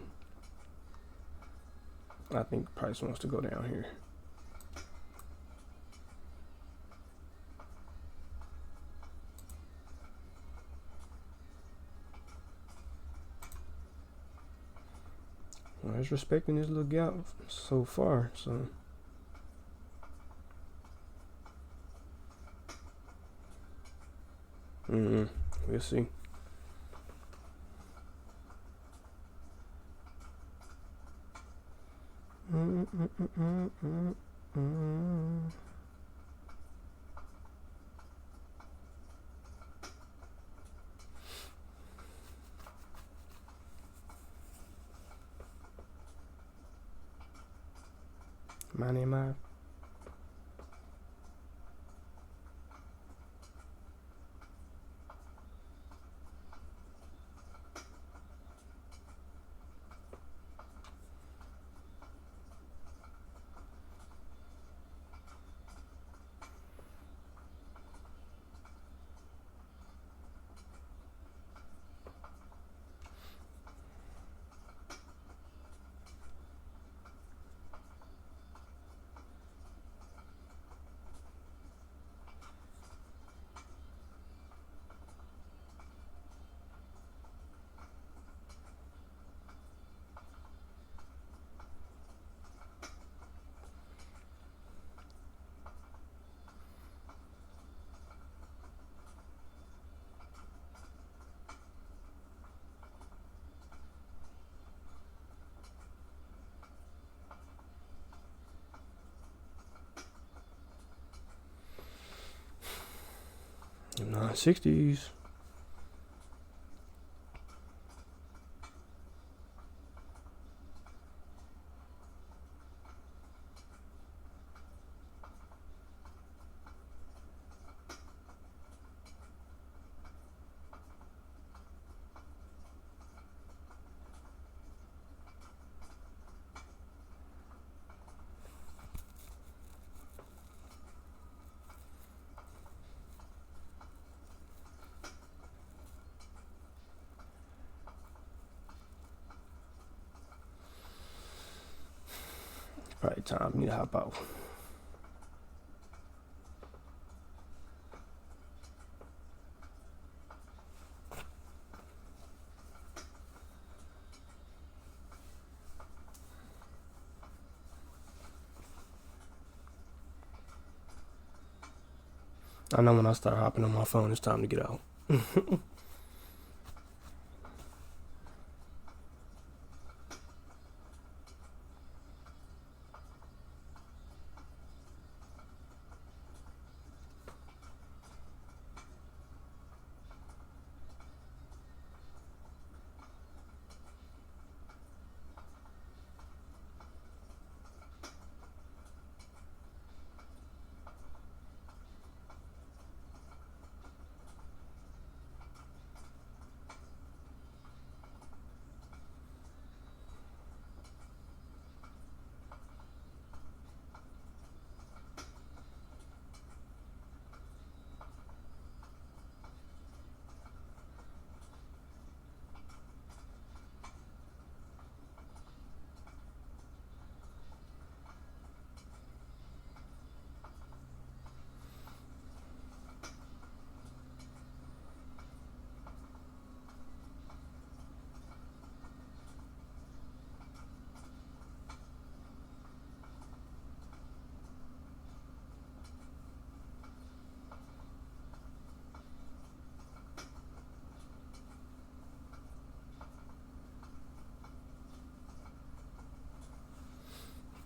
I think the price wants to go down here. Well, it's respecting this little gap so far, so. We'll see. My name, the 960s. Probably time for me to hop out. I know when I start hopping on my phone, it's time to get out.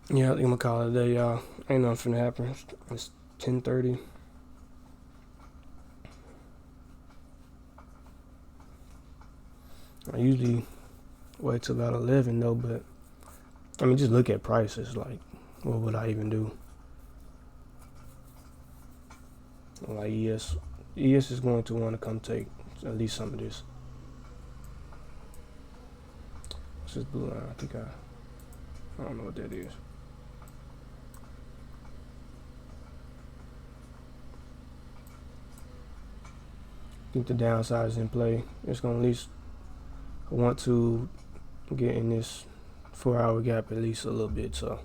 Yeah, I think I'm gonna call it a day, y'all. Ain't nothing finna happen. It's 10:30. I usually wait till about 11 though, but I mean, just look at prices. Like, what would I even do? Like, ES is going to want to come take at least some of this. What's this blue line? I don't know what that is. I think the downside is in play. It's gonna at least want to get in this 4 hour gap at least a little bit. So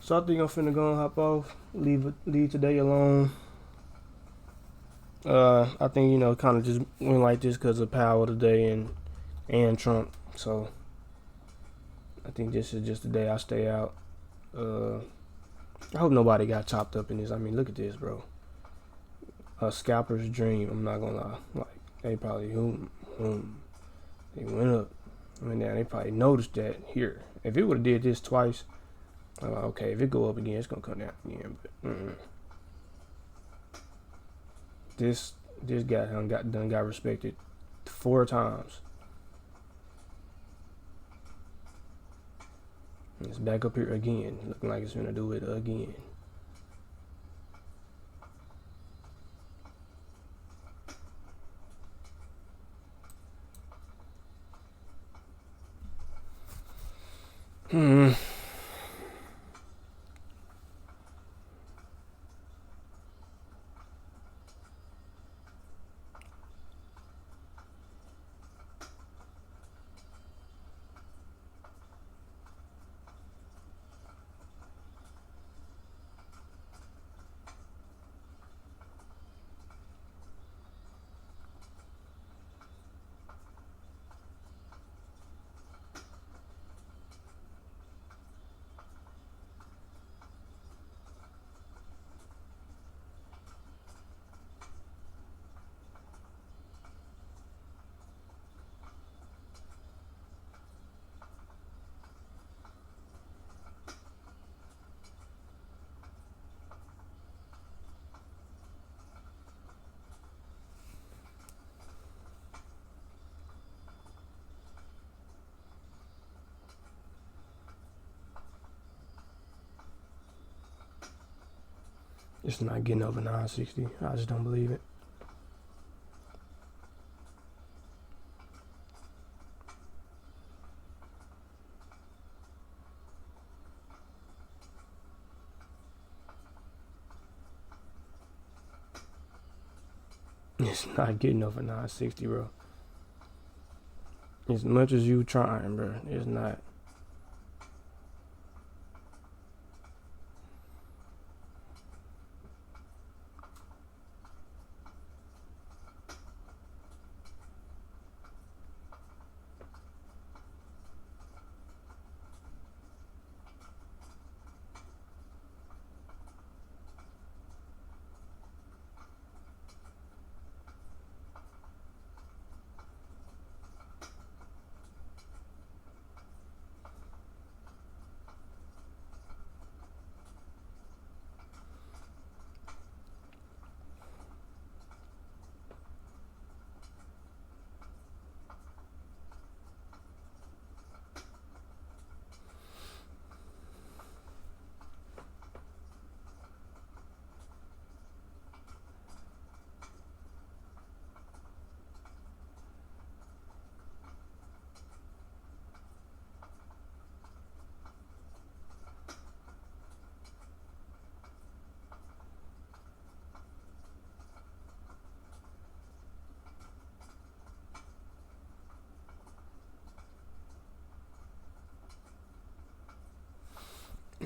I think I'm finna go and hop off. Leave today alone. I think kind of just went like this because of Powell today and Trump. So I think this is just the day I stay out. I hope nobody got chopped up in this. I mean, look at this, bro. A scalper's dream. I'm not gonna lie. Like, they probably they went up, went down. They probably noticed that here. If it would have did this twice, I'm like, okay. If it go up again, it's gonna come down again. But this guy got respected 4 times. It's back up here again, looking like it's gonna do it again. It's not getting over 960. I just don't believe it. It's not getting over 960, bro. As much as you trying, bro, it's not.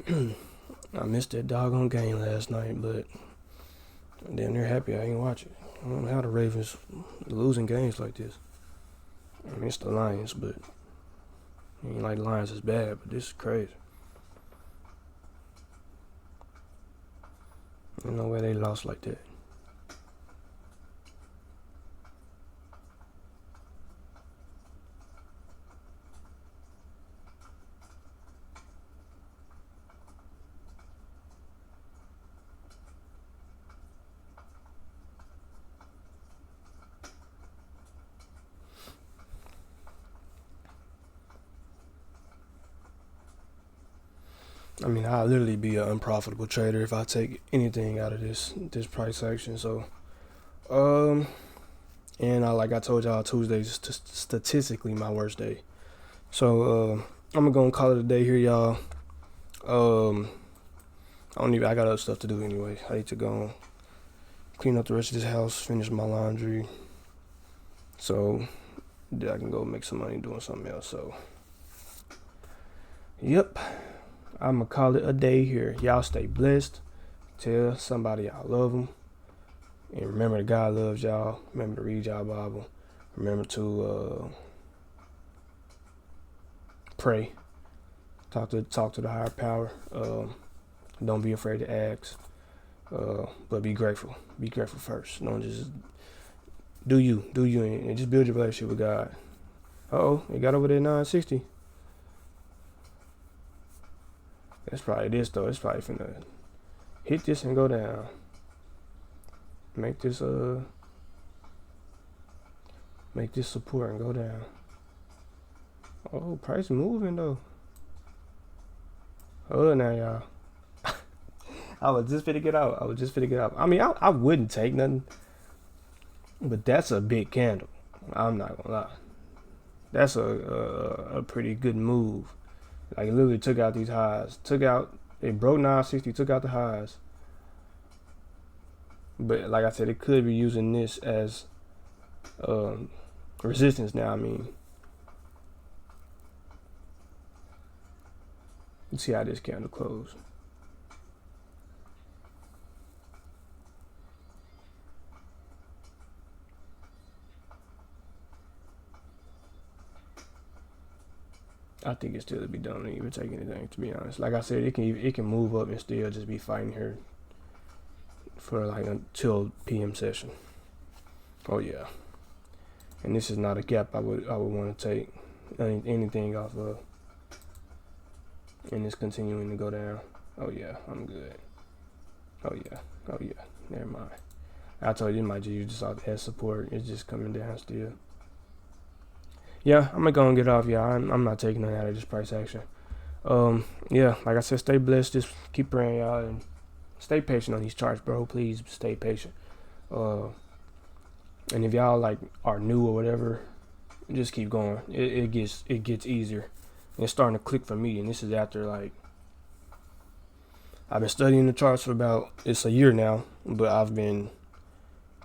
I missed that doggone game last night, but I'm damn near happy I ain't watch it. I don't know how the Ravens losing games like this. I mean, it's the Lions, but ain't like the Lions is bad, but this is crazy. Ain't no way they lost like that. I mean, I'll literally be an unprofitable trader if I take anything out of this price action. So, and like I told y'all, Tuesday's statistically my worst day. So, I'm gonna call it a day here, y'all. I got other stuff to do anyway. I need to go clean up the rest of this house, finish my laundry, so that I can go make some money doing something else. So, yep, I'm gonna call it a day here. Y'all stay blessed. Tell somebody y'all love them, and remember that God loves y'all. Remember to read y'all Bible. Remember to pray. Talk to the higher power. Don't be afraid to ask. But be grateful. Be grateful first. Don't just do you, and just build your relationship with God. It got over there 960. That's probably this though. It's probably finna hit this and go down. Make this support and go down. Price moving though. Now y'all. I was just finna get out. I mean, I wouldn't take nothing, but that's a big candle. I'm not gonna lie. That's a pretty good move. Like, it literally took out these highs. It broke 960, took out the highs. But like I said, it could be using this as resistance now. I mean, let's see how this candle closed. I think it still would be dumb to even take anything, to be honest. Like I said, it can move up and still just be fighting here for like until PM session. Oh yeah. And this is not a gap I would want to take anything off of. And it's continuing to go down. Oh yeah, I'm good. Oh yeah. Never mind. I told you it might just use this as support. It's just coming down still. Yeah, I'm gonna go and get off, y'all. I'm not taking nothing out of this price action. Yeah, like I said, stay blessed. Just keep praying, y'all, and stay patient on these charts, bro. Please stay patient. And if y'all like are new or whatever, just keep going. It gets easier. It's starting to click for me, and this is after like I've been studying the charts for it's a year now, but I've been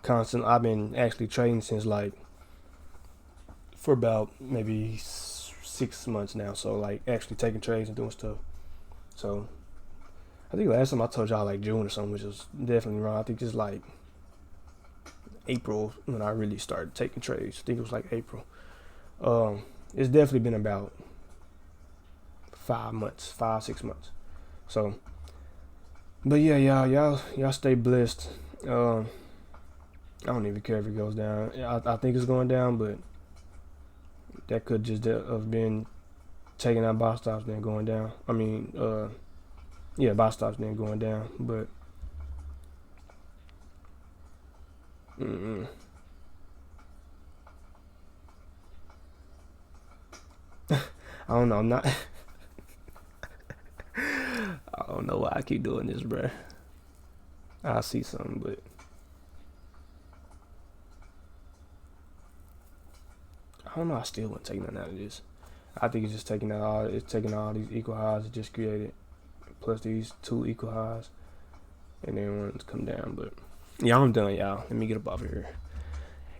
actually trading since like for about maybe 6 months now. So like actually taking trades and doing stuff. So I think last time I told y'all like June or something, which was definitely wrong. I think it's like April when I really started taking trades. I think it was like April. It's definitely been about 5-6 months. So, but yeah, y'all stay blessed. I don't even care if it goes down. I think it's going down, but that could just have been taking out buy stops then going down. I mean, buy stops then going down, but I don't know. I'm not. I don't know why I keep doing this, bruh. I see something, but I don't know. I still wouldn't take nothing out of this. I think it's just taking all these equal highs it just created, plus these 2 equal highs, and then ones come down. But yeah, I'm done, y'all. Let me get up off of here.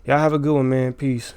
Y'all have a good one, man. Peace.